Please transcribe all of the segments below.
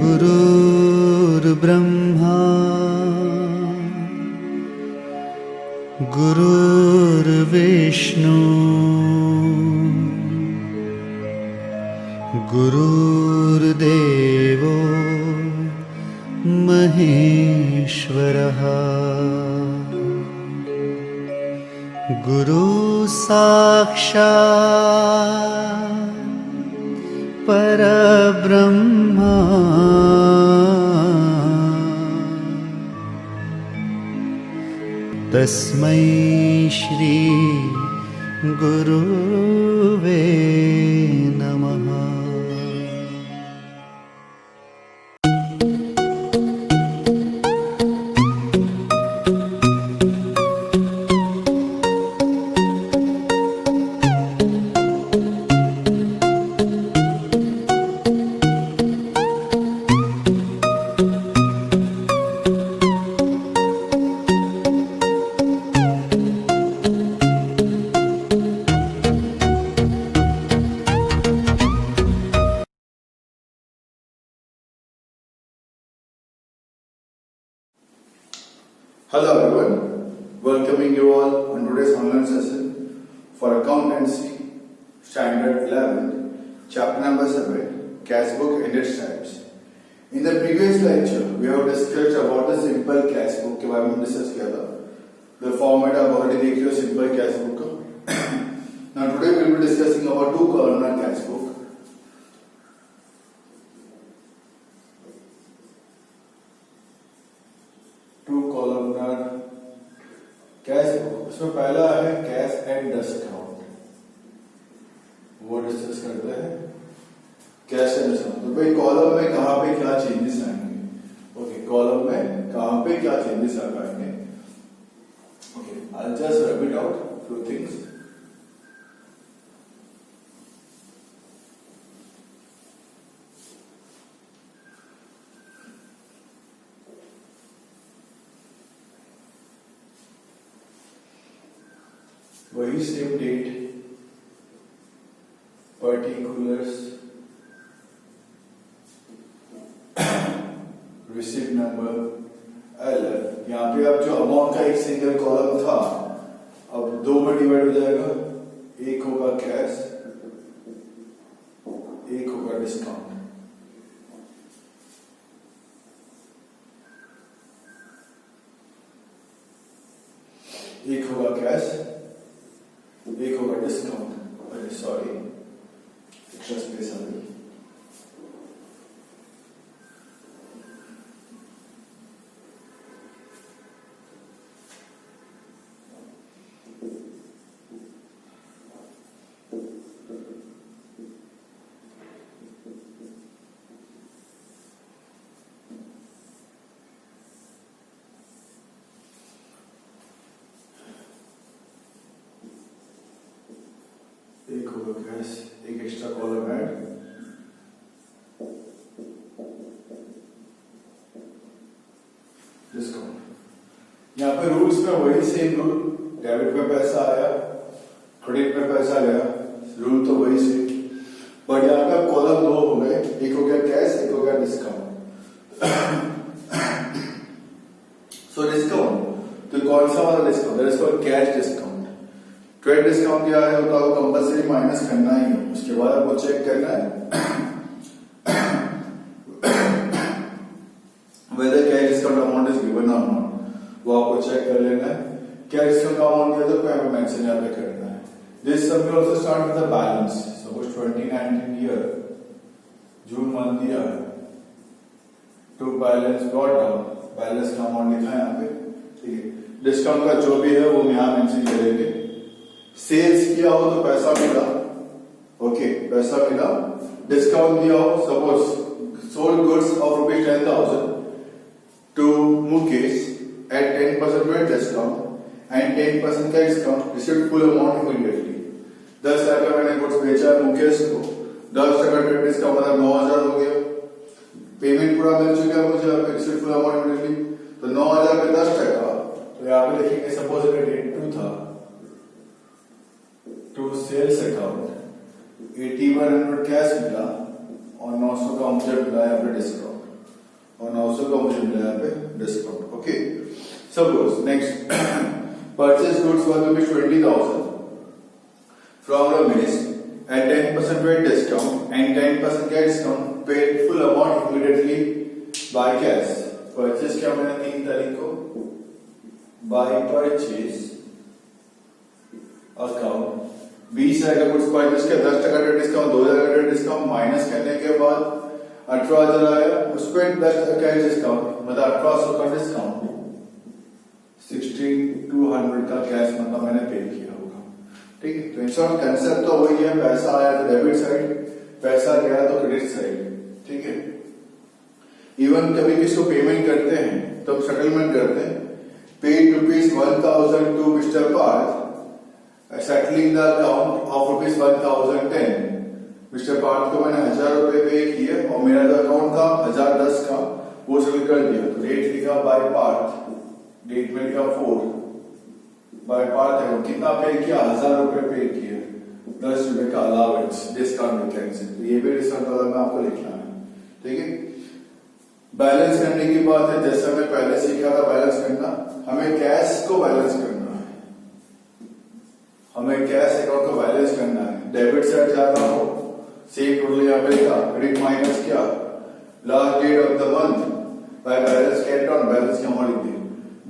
गुरुर्ब्रह्मा गुरुर्विष्णु गुरुर्देवो महेश्वरः गुरु साक्षात् परब्रह्मा तस्मै श्री गुरुवे नमः। Hello everyone, welcoming you all on today's online session for Accountancy Standard 11, Chapter number 7, Cash Book and its types. In the previous lecture, we have discussed about the simple cash book के बारे में discuss किया था. The format आप already देख रहे हो simple cash book का. Now today we will be discussing about two columnar cash book. Cash book. उसमें पहला है कैश एंड डिस्काउंट, वो डिस्कस करते हैं. कैश एंड डिस्काउंट तो भाई कॉलम में कहां पे क्या चेंजेस आएंगे. ओके, कॉलम में कहां पे क्या चेंजेस आएंगे. Okay, I will just repeat out few things. वही same date, particulars, receipt number, LF. यहाँ पे अब जो अमाउंट का एक सिंगल कॉलम था अब दो में डिवाइड हो जाएगा. एक होगा कैश, एक होगा डिस्काउंट. एक होगा कैश, एक होगा डिस्काउंट. अरे सॉरी, एक्स्ट्रा स्पेस आ गई. एक होगा कैश, एक एक्स्ट्रा कॉलम ऐड. डिस्काउंट. यहाँ पे रूल्स में वही सेम रूल. डेबिट पे पैसा आया, क्रेडिट पे पैसा गया, रूल तो वही सेम. बट यहाँ पे कॉलम दो हो गए. एक हो गया कैश, एक हो गया डिस्काउंट. सो डिस्काउंट तो कौन सा वाला discount? That is called cash discount. Trade discount क्या है, तो आपको कंपल्सरी माइनस करना ही है. उसके बाद आपको चेक करना है whether cash discount amount is given और नॉट. वो आपको चेक कर लेना है. कैश डिस्काउंट का अमाउंट दिया तो यहाँ पे मेंशन यहाँ पे करना है. दिस सब में also start with the balance. Suppose 2019 year June month दिया है, to balance brought down, balance का अमाउंट लिखा है यहाँ पे. ठीक है, डिस्काउंट का जो भी है वो यहाँ मेंशन करेंगे. सेल्स किया हो तो पैसा मिला. ओके, पैसा मिला. डिस्काउंट दिया हो, suppose sold goods of ₹10,000 to Mukesh at 10% वेट डिस्काउंट एंड 10% का discount. Received full amount immediately. 10,000 का मैंने गुड्स बेचा है मुकेश को. 10% वेट डिस्काउंट मतलब 9,000 हो गया. पेमेंट पूरा मिल चुका है मुझे. Received full amount immediately. तो 9,000 पे 10%. तो यहाँ पे लिखेंगे सपोज डेट 2 था, टू सेल्स अकाउंट 8100 कैश मिला और 900 का मुझे मिला यहाँ पे डिस्काउंट. और 900 का मुझे मिला यहाँ पे discount. Okay, suppose next purchase goods worth ₹20,000 from Ramesh at 10% weight discount and 10% cash discount, paid full amount immediately by cash. Purchase क्या मैंने 3 तारीख को by purchase account 20,000 का गुड्स परचेज किया, 10% डिस्काउंट, 2,000 का डिस्काउंट माइनस करने के बाद 18,000 आया, उस पर 10% कैश डिस्काउंट मतलब 1800 का डिस्काउंट, 16,200 का कैश मतलब मैंने पे किया होगा. ठीक है, तो इंश्योर कंसेप्ट तो वही है, पैसा आया तो डेबिट साइड, पैसा गया तो क्रेडिट साइड. ठीक है, इवन कभी किसको पेमेंट करते हैं तो सेटलमेंट करते हैं, paid ₹1,000 to Mr. Parth, settling the account of ₹1,010. Mister Parth को मैंने 1,000 रुपए पे किए और मेरा जो अकाउंट था 1,010 का वो सेटल कर दिया. तो डेट लिखा बाय पार्थ, डेट में लिखा 4 बाय पार्थ है, कितना पे किया, 1,000 रुपए पे किए, 10 रुपए का अलाउंस डिस्काउंट वैकेंसी. तो ये भी डिस्काउंट वाला में आपको लिखना है. ठीक है, बैलेंस करने की बात है, जैसा मैं पहले सीखा था बैलेंस करना, हमें कैश को बैलेंस करना है, हमें कैश अकाउंट को बैलेंस करना है. डेबिट साइड ज्यादा हो, सेम टोटल यहाँ पे लिखा, क्रेडिट माइनस क्या, last date of the month by balance कैट डाउन, बैलेंस यहाँ लिख दिया.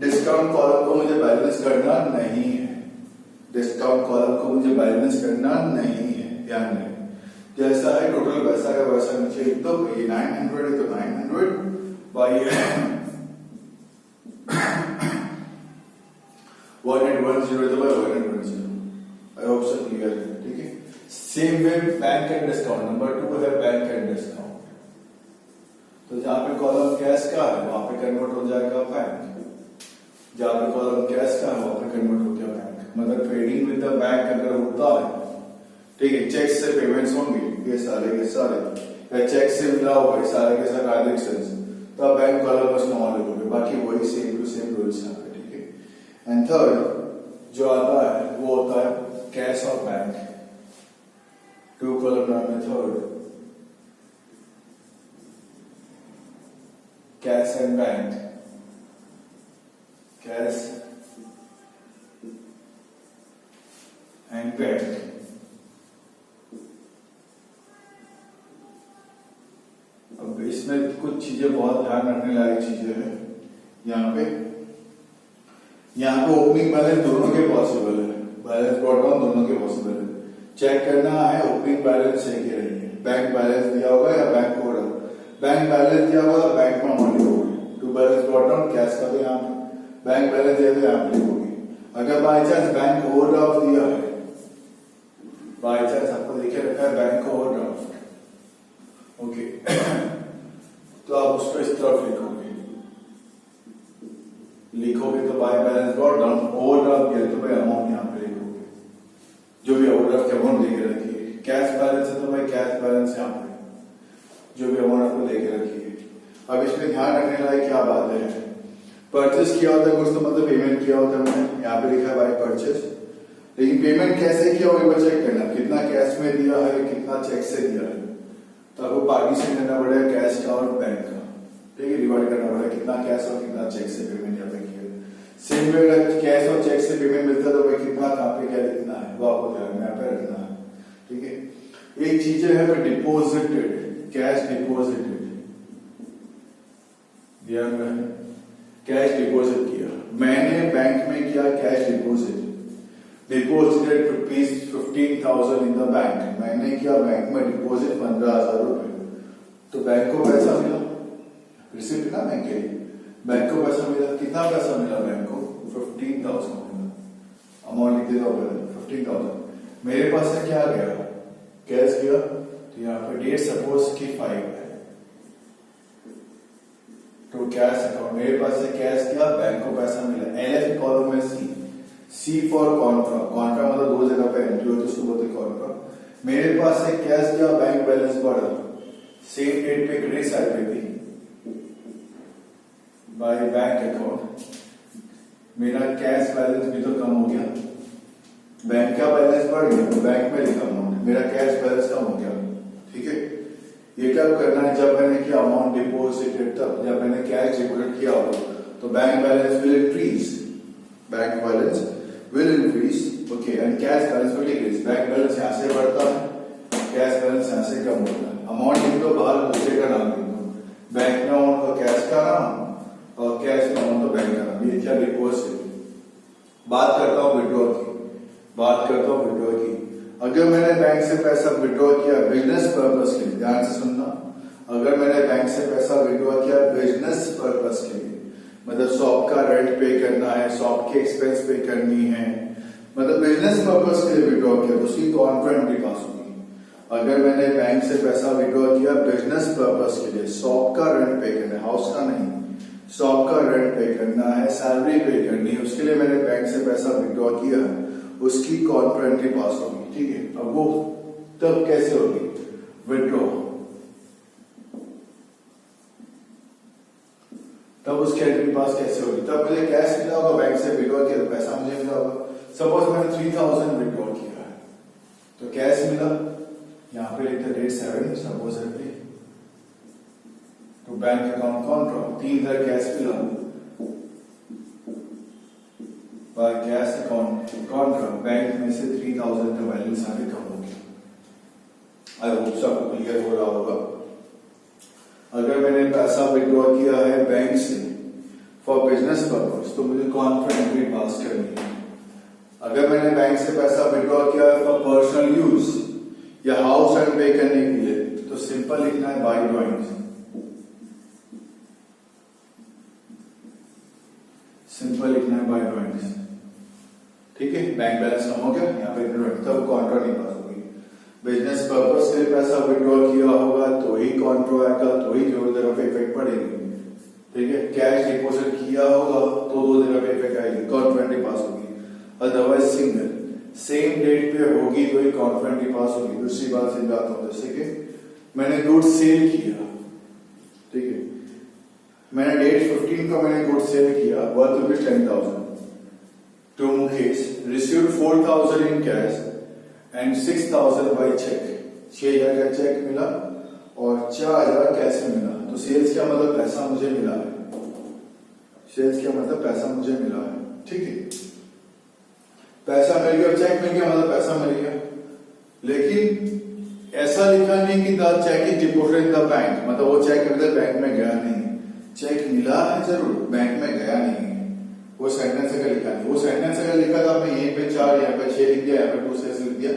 डिस्काउंट कॉलम को मुझे बैलेंस करना नहीं है, डिस्काउंट कॉलम को मुझे बैलेंस करना नहीं है, ध्यान रहे. जैसा है टोटल वैसा का वैसा नीचे लिख दो. ये 900 है तो 900 बाई 110 तो by 110. I hope so clear है. ठीक है, same way bank and discount. Number 2 है बैंक एंड डिस्काउंट. तो जहां पे कॉलम कैश का है वहां पे कन्वर्ट हो जाएगा बैंक, जहां पे कॉलम कैश का है वहां पे कन्वर्ट हो गया बैंक. मतलब ट्रेडिंग विद द बैंक अगर होता है, ठीक है, चेक से पेमेंट्स होंगे ये सारे के सारे, या चेक से मिला होगा सारे के सारे ट्रांजेक्शंस, तो आप बैंक कॉलम में स्मॉल लिखोगे, बाकी वही सेम टू सेम रूल्स यहाँ पे. ठीक है, एंड थर्ड जो आता है वो होता है कैश और bank. 2 column method, cash and bank. Cash and bank. अब इसमें कुछ चीजें बहुत ध्यान रखने लायक चीजें हैं. यहाँ पे ओपनिंग बैलेंस दोनों के पॉसिबल है, बैलेंस ब्रॉट डाउन दोनों के पॉसिबल है. चेक करना है ओपनिंग बैलेंस है कि नहीं है, बैंक बैलेंस दिया होगा या बैंक कोड, बैंक बैलेंस दिया होगा तो बैंक में अमाउंट लिखोगे. To balance brought down cash का तो यहाँ पे, बैंक बैलेंस दिया तो यहाँ पे लिखोगे. अगर बाई चांस बैंक ओवरड्राफ्ट दिया है, बाई चांस आपको लिखे रखा है बैंक ओवरड्राफ्ट, ओके, तो आप उसको इस तरफ लिखोगे तो by balance brought down, overdraft किया तो भाई अमाउंट यहाँ पे लिखोगे, जो भी ओवरड्राफ्ट की अमाउंट लेके रखी है. कैश बैलेंस है तो भाई कैश बैलेंस यहाँ पे जो भी अमाउंट आपको लेके रखी है. अब इसमें ध्यान रखने लायक क्या बात है, परचेज किया होता है कुछ तो मतलब पेमेंट किया होता है, मैंने यहाँ पे लिखा है बाय परचेज, लेकिन पेमेंट कैसे किया होगा चेक करना, कितना कैश में दिया है कितना चेक से दिया है. तो आपको पार्टीशन करना पड़ेगा कैश का और बैंक का. ठीक है, डिवाइड करना पड़ेगा कितना कैश और कितना चेक से पेमेंट यहाँ पे किया. सेम वे कैश और चेक से पेमेंट मिलता है तो भाई कितना कहाँ पे क्या लिखना है वो आपको ध्यान में यहाँ पे रखना है. ठीक है, एक चीज है डिपोजिटेड, कैश डिपोजिटेड, ध्यान में कैश डिपोजिट किया, मैंने बैंक में किया cash deposit, deposited ₹15,000 in the bank, मैंने किया बैंक में डिपोजिट 15,000 रुपए, तो बैंक को पैसा मिला, रिसिप्ट ना बैंक के लिए, बैंक को पैसा मिला. कितना पैसा मिला बैंक को, 15,000 मिला. अमाउंट लिख देता हूँ 15,000. मेरे पास से क्या गया, कैश गया, तो यहाँ पे डेट सपोज की 5 है, तो कैश अकाउंट मेरे पास से कैश गया, बैंक को पैसा मिला. LF कॉलम में सी फॉर कॉन्ट्रा, कॉन्ट्रा मतलब 2 जगह पे एंट्री होती है उसको बोलते कॉन्ट्रा. मेरे पास से कैश गया, बैंक बैलेंस बढ़ा, सेम डेट पे क्रेडिट साइड पे थी बाय बैंक अकाउंट, मेरा कैश बैलेंस भी तो कम हो गया, बैंक का बैलेंस बढ़ गया, बैंक में लिखा अमाउंट, मेरा कैश बैलेंस कम हो गया. ठीक है, ये कब करना है? जब मैंने किया अमाउंट डिपोजिटेड, तब जब मैंने कैश डिपोजिट किया हो तो bank balance will increase, bank balance will increase, okay, and cash balance will decrease. Bank balance यहाँ से बढ़ता है, कैश बैलेंस यहाँ से कम होता है। अमाउंट लिख दो, बाहर दूसरे का नाम लिख दो, बैंक में अमाउंट का कैश का नाम और कैश में अमाउंट का बैंक का नाम। ये क्या डिपोजिट। बात करता हूँ विड्रॉ की, अगर मैंने बैंक से पैसा विड्रॉ किया बिजनेस पर्पस के लिए, ध्यान से सुनना, अगर मैंने बैंक से पैसा विड्रॉ किया बिजनेस पर्पस के लिए, मतलब शॉप का रेंट पे करना है, शॉप के एक्सपेंस पे करनी है, मतलब बिजनेस पर्पस के लिए विड्रॉ किया तो उसकी कॉन्ट्रेंट पास होगी। अगर मैंने बैंक से पैसा विड्रॉ किया बिजनेस पर्पस के लिए, शॉप का रेंट पे करना है, हाउस का नहीं, शॉप का रेंट पे करना है, सैलरी पे करनी है, उसके लिए मैंने बैंक से पैसा विड्रॉ किया, उसकी कॉन्ट्रेंट पास होगी। ठीक है, अब वो तब कैसे होगी? विड्रॉ, तब उसकी एंट्री पास कैसे होगी? तब मुझे कैश मिला होगा, बैंक से विड्रॉ किया तो पैसा मुझे मिला होगा। सपोज मैंने 3000 विड्रॉ किया है तो कैश मिला, यहाँ पे लिखते डेट 7 सपोज तो बैंक अकाउंट कॉन्ट्रा 3000 कैश मिला, by cash account Contra bank में से 3000 का बैलेंस आगे कम हो गया। आई होप सबको क्लियर हो रहा होगा। अगर मैंने पैसा विड्रॉ किया है बैंक से फॉर बिजनेस पर्पस तो मुझे कॉन्ट्रा एंट्री पास करनी है। अगर मैंने बैंक से पैसा विड्रॉ किया है फॉर पर्सनल यूज या हाउस रेंट पे करने के लिए तो सिंपल लिखना है बाय ड्रॉइंग, सिंपल लिखना है बाय ड्रॉइंग। ठीक है, बैंक बैलेंस कम हो गया, यहाँ पे तब कॉन्ट्रा नहीं पास होगी। बिजनेस पर्पस से पैसा विड्रॉ किया होगा तो ही कॉन्ट्रा आएगा, तो ही जो तरफ इफेक्ट पड़ेगी। ठीक है, कैश डिपोजिट किया होगा तो दो तरफ इफेक्ट आएगी, कॉन्ट्रा पास होगी। अदरवाइज सिंगल सेम डेट पे होगी तो ही कॉन्ट्रा पास होगी। दूसरी बात से बात हो, जैसे कि मैंने गुड सेल किया, ठीक है, मैंने डेट 15 को मैंने गुड सेल किया worth rupees 10,000 to Mukesh, received 4,000 in cash and 6,000 by check। 6,000 का चेक मिला और 4,000 कैश में मिला। तो सेल्स क्या मतलब पैसा मुझे मिला है, सेल्स क्या मतलब पैसा मुझे मिला है। ठीक है, पैसा मिल गया, चेक मिल गया मतलब पैसा मिल गया। लेकिन ऐसा लिखा नहीं कि the cheque is deposited in the bank, मतलब वो चेक मतलब बैंक में गया नहीं, चेक मिला है जरूर, बैंक में गया नहीं। वो सेंटेंस अगर लिखा नहीं, वो सेंटेंस अगर लिखा था आपने यहीं पे 4 यहाँ पे 6 लिख दिया, यहाँ पे 2 6 लिख दिया,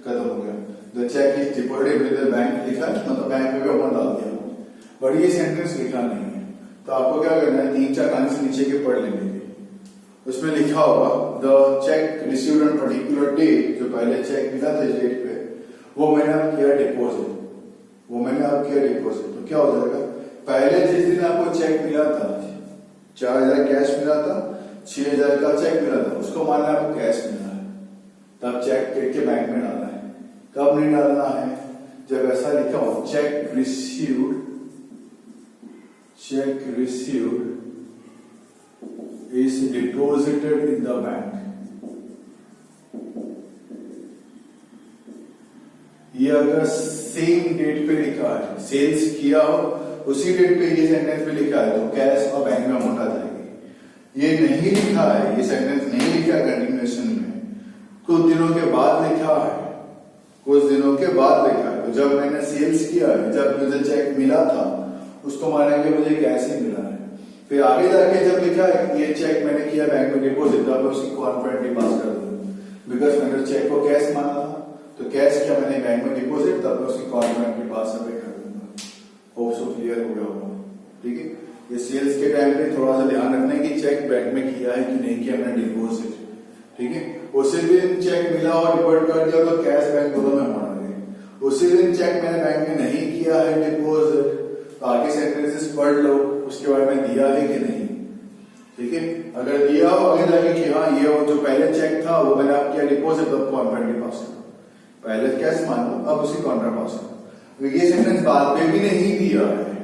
खत्म हो गया। The cheque is deposited with the bank लिखा मतलब बैंक में भी अमाउंट डाल दिया, बट ये सेंटेंस लिखा नहीं है। तो आपको क्या करना है, 3-4 लाइन से नीचे के पढ़ लेंगे। उसमें लिखा होगा the cheque received on particular date, जो पहले चेक मिला था इस डेट पे वो मैंने अब किया डिपोजिट, वो मैंने अब किया डिपोजिट। तो क्या हो जाएगा, पहले जिस दिन आपको चेक मिला था 4,000 कैश मिला था, 6,000 का चेक मिला था, उसको मानना आपको कैश मिला है, तब चेक करके बैंक में डालना है। कब नहीं डालना है, जब ऐसा लिखा हो check received is deposited in the bank. ये अगर सेम डेट पे लिखा है, सेल्स किया हो उसी डेट पे ये सेंटेंस पे लिखा है तो कैश और बैंक में अमाउंट आ जाएगी। ये नहीं लिखा है, ये सेंटेंस नहीं लिखा कंटिन्यूएशन में, कुछ दिनों के बाद लिखा है, कुछ दिनों के बाद लिखा है। तो जब मैंने सेल्स किया है, जब मुझे चेक मिला था उसको मानेंगे मुझे कैश ही मिला है। फिर आगे जाके जब लिखा है ये चेक मैंने किया बैंक में डिपोजिट, तो आप उसकी कॉन्फिडेंटली पास कर दो, बिकॉज मैंने चेक को कैश माना था तो कैश किया मैंने बैंक में डिपोजिट, तब मैं उसकी कॉन्फिडेंटली पास कर दूंगा। होप सो क्लियर हो गया होगा। ठीक है, ये सेल्स के टाइम पे थोड़ा सा ध्यान रखना है कि चेक बैंक में किया है कि नहीं किया मैंने डिपोजिट। ठीक है, उसी दिन चेक मिला और डिपोजिट कर दिया तो कैश बैंक दोनों में होना है। उसी दिन चेक मैंने बैंक में नहीं किया है डिपोजिट, तो आगे सेंटेंसेस पढ़ लो, उसके बाद में दिया है कि नहीं। ठीक है, अगर दिया हो आगे जाके कि हाँ ये वो जो पहले चेक था वो मैंने आप किया डिपोजिट, तब कॉन्फिडेंटली पास करो। पहले कैश मान लो, अब उसी कॉन्ट्रा पास करो। ये सेंटेंस बाद में भी नहीं दिया है,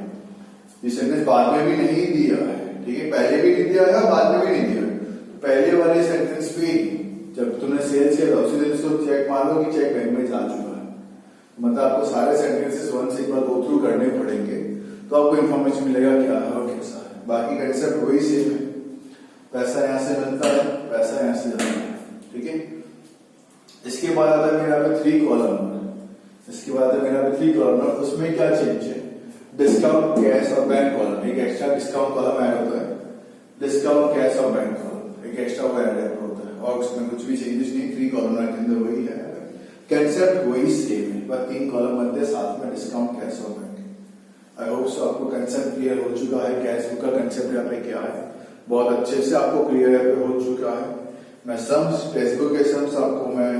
ये सेंटेंस बाद में भी नहीं दिया है। ठीक है, पहले भी नहीं दिया है, बाद में भी नहीं दिया है। तो पहले वाले सेंटेंस पे जब तुमने सेल्स किया उसी दिन उसको चेक मान लो कि चेक बैंक में जा चुका है, मतलब आपको सारे सेंटेंसेस वन से एक बार गो थ्रू करने पड़ेंगे, तो आपको इन्फॉर्मेशन मिलेगा क्या है और कैसा है। बाकी कंसेप्ट वही सेम है, पैसा यहाँ से मिलता है, पैसा यहाँ से जाता है, ठीक है। इसके बाद आता है मेरा पे 3 कॉलम, इसके बाद है मेरा पे 3 कॉलम, उसमें क्या चेंज है, डिस्काउंट, कैश और बैंक कॉलम। एक एक्स्ट्रा डिस्काउंट कॉलम ऐड होता है, डिस्काउंट, कैश और बैंक कॉलम एक एक्स्ट्रा वो ऐड होता है, और उसमें कुछ भी चेंजेस नहीं। 3 कॉलम के अंदर वही है, कंसेप्ट वही सेम है, बस 3 कॉलम बनते हैं, साथ में डिस्काउंट, कैश और बैंक। आई होप सो आपको कंसेप्ट क्लियर हो चुका है, कैश बुक का कंसेप्ट यहाँ पे क्या है, बहुत अच्छे से आपको क्लियर हो चुका है। मैं सम्स, टेक्स्ट बुक के सम्स आपको मैं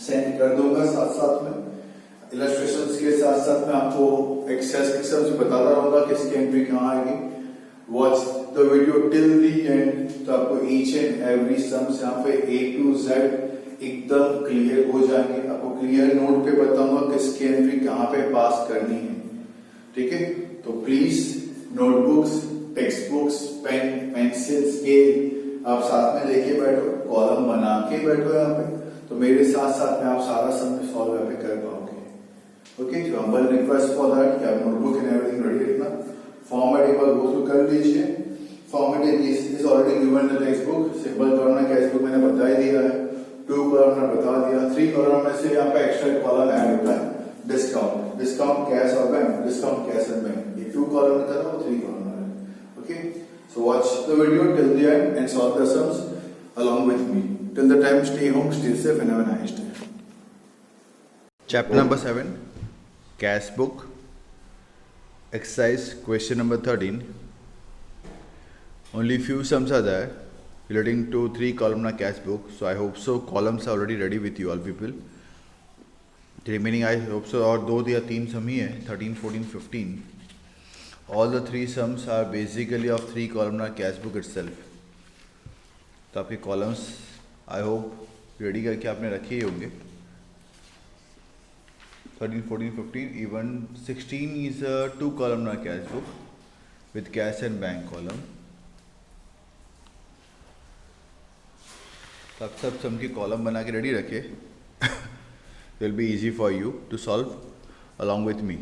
सेंड कर दूंगा, साथ साथ में इलस्ट्रेशंस के साथ साथ में आपको एक्सेस के सम्स बताता रहूंगा किसकी एंट्री कहाँ आएगी। Watch the video till the and, तो आपको ईच एंड एवरी सम्स यहाँ पे A to Z एकदम क्लियर हो जाएंगे। आपको क्लियर नोट पे बताऊंगा किसकी एंट्री कहाँ पे पास करनी है, ठीक है। तो please notebooks, textbooks, pen, pencil, scale आप साथ में लेके बैठो, कॉलम बना के बैठो यहाँ पे, तो मेरे साथ साथ में आप सारा सम सॉल्व यहाँ पे कर पाओगे। ओके, तो हम्बल रिक्वेस्ट फॉर दैट कि आप नोटबुक एंड एवरीथिंग रेडी रखना। फॉर्मेट एक बार गो थ्रू कर लीजिए। Format is already given in the text book. Simple column का टेक्स्ट बुक मैंने बता ही दिया है, 2 कॉलम में बता दिया। 3 कॉलम में से यहाँ पे एक्स्ट्रा कॉलम ऐड होता है, डिस्काउंट, डिस्काउंट, कैश और bank, discount, cash and bank. ये 2 कॉलम में था, 3 कॉलम में। Okay, so watch the video till the end and solve the sums along with me. Till the time, stay home, stay safe and have a nice day. Chapter number 7, Cash Book, exercise question number 13. Only few sums are there relating to 3 columnar cash book, so I hope so columns are already ready with you all people. The remaining I hope so, और 2 या 3 sum ही है, 13, 14, 15. All the 3 sums are basically of 3 columnar cash book itself. तो आपके columns I hope ready करके आपने रखे ही होंगे। 13, 14, 15, even 16 is a 2 columnar cash book with cash and bank column. तो आप सब सम के कॉलम बना के रेडी रखे। It will be easy for you to solve along with me.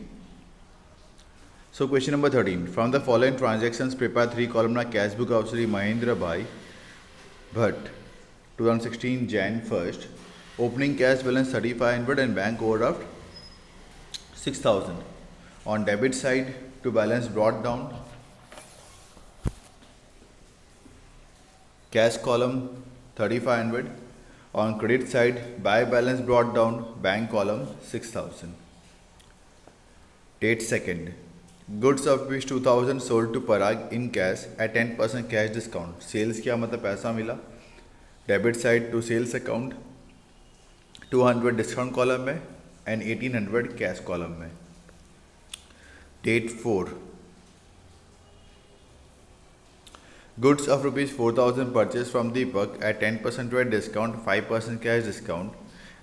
So question number 13. From the following transactions, prepare 3 columnar cash book of Sri Mahendra Bhai Bhatt, 2016 Jan 1st. Opening cash balance 3500 and bank overdraft 6000. On debit side, to balance brought down, cash column 3500. On credit side, buy balance brought down, bank column 6000. Date 2nd. Goods of rupees 2000 sold to Parag in cash at 10% cash discount. Sales क्या मतलब पैसा मिला। Debit side to sales account 200 discount column में and 1800 cash column में. Date 4. Goods of rupees 4000 purchased from Deepak at 10% rate discount, 5% cash discount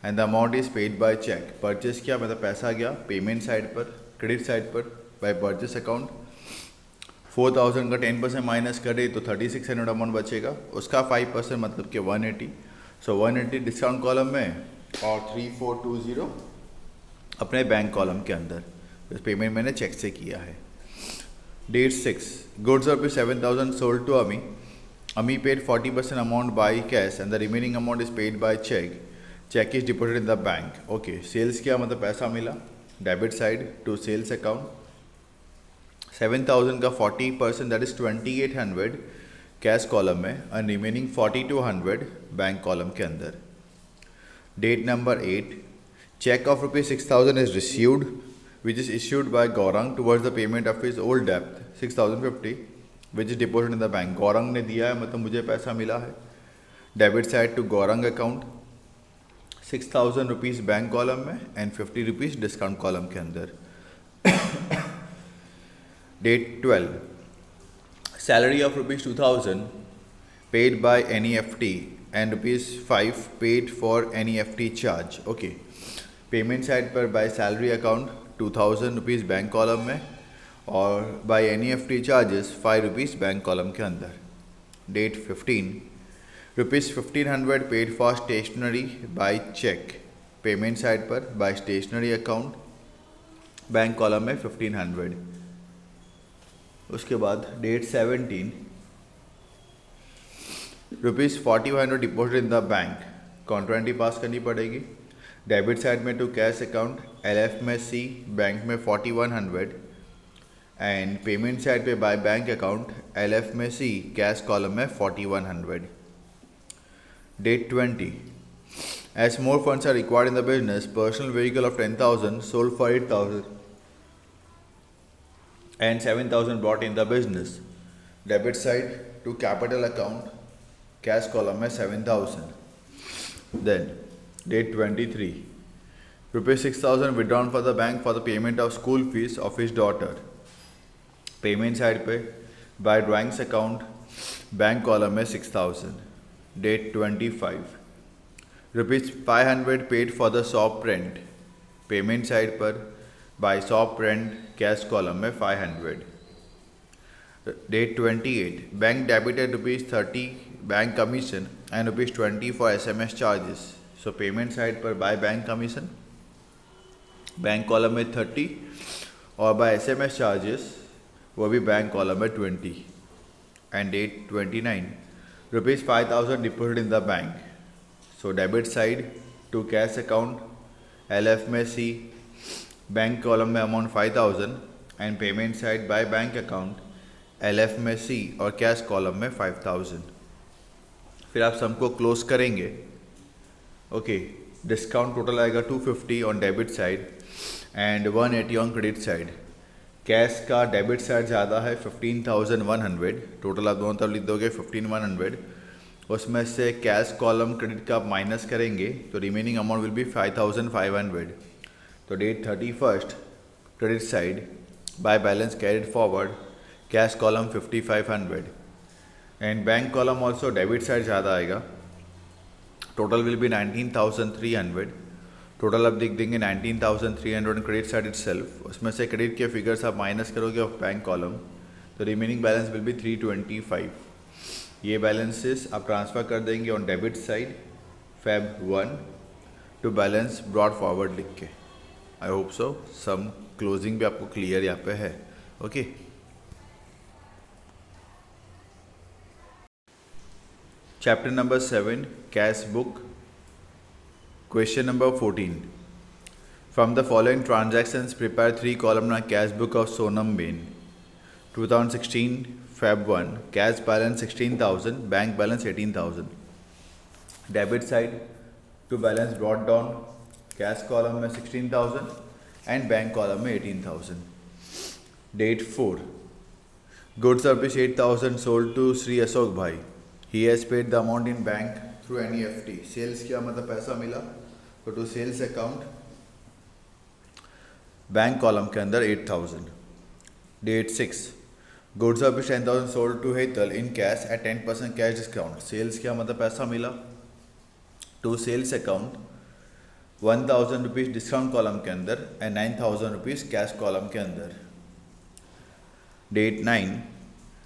and the amount is paid by check. Purchase क्या मतलब पैसा गया payment side पर, credit side पर by purchase account. 4000 का 10% minus करे तो 3600 अमाउंट बचेगा, उसका 5% मतलब कि 180. सो 180 डिस्काउंट कॉलम में और 3420 अपने बैंक कॉलम के अंदर, पेमेंट मैंने चेक से किया है. Date 6. Goods of 7000 sold to Ami. Ami paid 40% amount by cash and the remaining amount is paid by check. Check is deposited in the bank. Okay. Sales क्या मतलब पैसा मिला. Debit side to sales account. 7000 का 40% that is 2800 cash column में and remaining 4200 bank column के अंदर. Date number 8. Check of rupees 6000 is received, which is issued by Gaurang towards the payment of his old debt 6050, which is deposited in the bank. Gaurang ने दिया है मतलब मुझे पैसा मिला है. Debit side to Gaurang account 6000 rupees bank column में and 50 rupees discount column के अंदर. Date 12. Salary of rupees 2000 paid by NEFT and rupees 5 paid for NEFT charge. Okay. Payment side पर by salary account 2000 rupees bank column में और by NEFT charges 5 rupees bank column के अंदर. Date 15. Rupees 1500 paid for stationery by cheque. Payment side पर by stationery account, bank column में 1500। उसके बाद date 17 ₹4500 deposit in the bank, contra entry पास करनी पड़ेगी। डेबिट साइड में टू कैश अकाउंट, LF में C, बैंक में 4100 एंड पेमेंट साइड पे बाय बैंक अकाउंट, LF में C, कैश कॉलम में 4100। Date 20 as more funds are required in the business, personal vehicle of 10,000 sold for 8,000 and 7,000 bought in the business. Debit side to capital account, cash column में 7,000. Then date 23 ₹6,000 withdrawn for the bank for the payment of school fees of his daughter. Payment side पे by drawings account, bank column में 6,000. Date 25 ₹500 paid for the shop rent. Payment side पर by shop rent, cash column में 500. Date 28 bank debited ₹30 bank commission and ₹20 for SMS charges. So payment side पर by bank commission, bank column में 30 और bye SMS charges वो भी bank column में 20. And date 29 ₹5,000 deposit in the bank. So debit side to cash account, LF में C, bank column में amount 5,000 and payment side by bank account, LF में C और cash column में 5,000. फिर आप सबको क्लोज करेंगे. ओके, डिस्काउंट टोटल आएगा 250 on debit side and 180 on credit side. Cash का डेबिट साइड ज़्यादा है 15,100, टोटल आप दोनों तरफ लिख दोगे 15,100. उसमें से कैश कॉलम क्रेडिट का आप माइनस करेंगे तो रिमेनिंग अमाउंट विल बी 5,500. तो date 31 credit side by balance carried forward, cash column 5,500 and bank column also debit side ज़्यादा आएगा. Total will B 19,300. टोटल आप दिख देंगे 19,300 क्रेडिट साइड इटसेल्फ. उसमें से क्रेडिट के फिगर्स आप माइनस करोगे ऑफ बैंक कॉलम तो रिमेनिंग बैलेंस विल बी 325. ये बैलेंसेस आप ट्रांसफ़र कर देंगे on debit side Feb 1 to balance brought forward लिख के. I hope so some closing भी आपको क्लियर यहाँ पे है. Okay, chapter number 7 cash book. Question number 14 from the following transactions prepare 3 columnar cash book of Sonam Bain. 2016 Feb 1 cash balance 16,000, bank balance 18,000. Debit side to balance brought down, cash column में 16,000 and bank column में 18,000. Date 4 goods of ₹8,000 sold to Sri Ashok Bhai. He has paid the amount in bank through NEFT. Sales किया मतलब पैसा मिला तो to sales account, bank column के अंदर 8,000. Date 6 goods of ₹10,000 sold to Hetal in cash at 10% cash discount. Sales किया मतलब पैसा मिला to sales account, ₹1,000 discount column के अंदर एंड ₹9,000 कैश कॉलम के अंदर. Date 9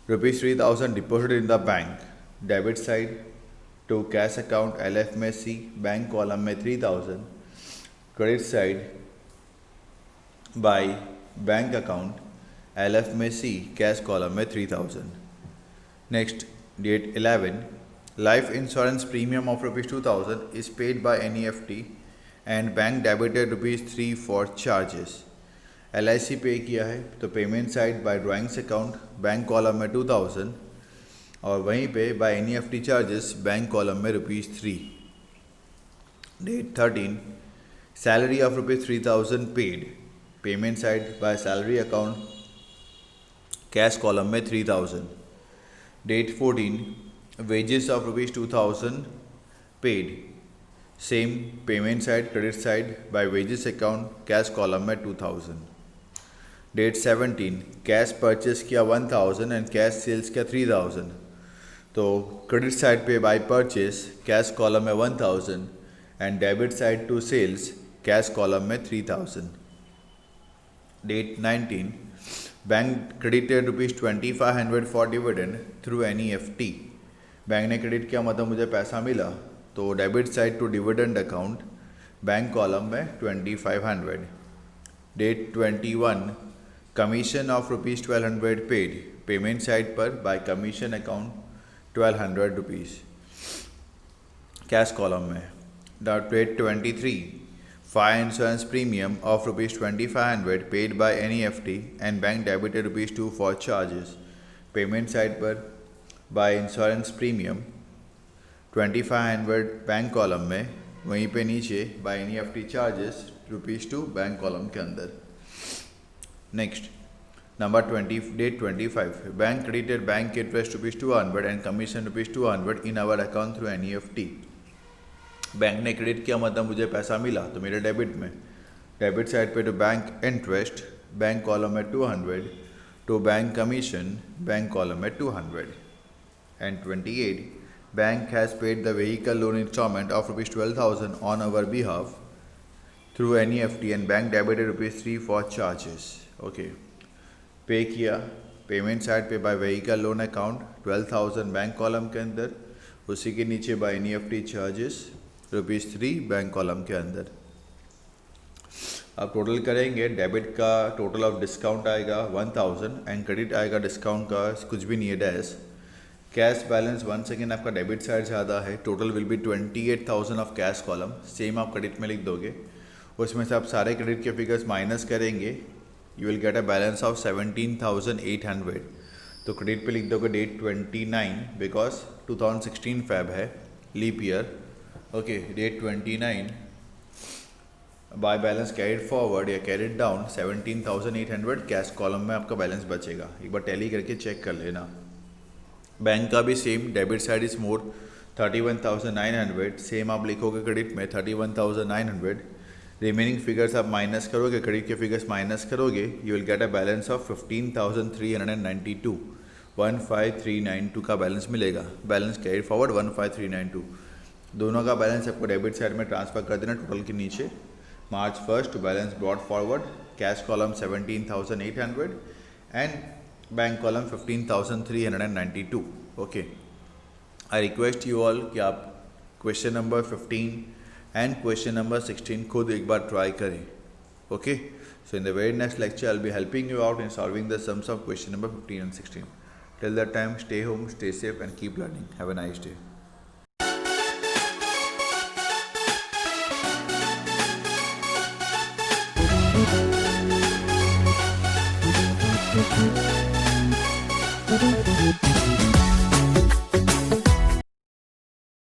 ₹3,000 deposit in the bank. Debit side to cash account, LF में C, bank column में 3,000. Credit side by bank account, LF में C, कैश कॉलम में 3,000. Next date 11 life insurance premium of ₹2,000 is paid by NEFT and bank debited ₹3 for charges. LIC pay किया है तो payment side by drawings account, bank column में 2,000 और वहीं पे by NEFT charges bank column में ₹3. Date 13 salary of ₹3,000 paid. Payment side by salary account, cash column में 3,000. Date 14 wages of ₹2,000 paid. Same payment side credit side by wages account, cash column में 2,000. Date 17 cash purchase किया 1,000 and cash sales किया 3,000. तो credit side पे by purchase, cash column में 1,000 and debit side to sales, cash column में 3,000. Date 19 bank credited ₹2,500 for dividend through NEFT. Bank ने credit किया मतलब मुझे पैसा मिला तो debit side to dividend account, bank column में 2500. Date 21 commission of ₹1200 paid. Payment side पर by commission account 1200 rupees cash column में. Date 23 fire insurance premium of ₹2500 paid by NEFT and bank debited ₹2 for charges. Payment side पर by insurance premium 2500 bank column में, वहीं पे नीचे by NEFT charges ₹2 bank column के अंदर. Next number 20 date 25 bank credited bank interest ₹200 and commission ₹200 in our account through NEFT. Bank ने credit किया मतलब मुझे पैसा मिला तो मेरे डेबिट में. डेबिट साइड पे to bank interest bank column में 200, to bank commission bank column में 200. And 28 bank has paid the vehicle loan instalment of ₹12,000 on our behalf through NEFT and bank debited ₹3 for charges. Okay, pay किया. Payment side पे by vehicle loan account 12,000 bank column के अंदर, उसी के नीचे by NEFT charges ₹3 bank column के अंदर. अब टोटल करेंगे. डेबिट का टोटल ऑफ डिस्काउंट आएगा 1000 एंड क्रेडिट आएगा डिस्काउंट का कुछ भी नहीं है dash. Cash balance one second आपका डेबिट साइड ज़्यादा है. Total will be 28,000 of cash column. Same आप क्रेडिट में लिख दोगे. उसमें से आप सारे क्रेडिट के फिगर्स माइनस करेंगे. You will get a balance of 17,800. तो क्रेडिट पे लिख दोगे डेट 29 बिकॉज 2016 फेब है, leap year. Okay, date 29 by balance carried forward या कैरिड डाउन 17,800 कैश कॉलम में आपका बैलेंस बचेगा. एक बार टैली करके चेक कर लेना. बैंक का भी same, debit side is more 31,900. Same आप लिखोगे क्रेडिट में 31,900. रिमेनिंग फिगर्स आप माइनस करोगे, क्रेडिट के फिगर्स माइनस करोगे, you will get a balance of 15,392. 15,392 का बैलेंस मिलेगा. Balance carry forward 15,392. दोनों का बैलेंस आपको डेबिट साइड में ट्रांसफर कर देना टोटल के नीचे. March 1st balance brought forward. Cash column 17,800 and bank column 15,392. Okay, I request you all कि आप question number 15 and question number 16 खुद एक बार ट्राई करें. Okay, so in the very next lecture I will be helping you out in solving the sums of question number 15 and 16. Till that time, stay home, stay safe and keep learning. Have a nice day.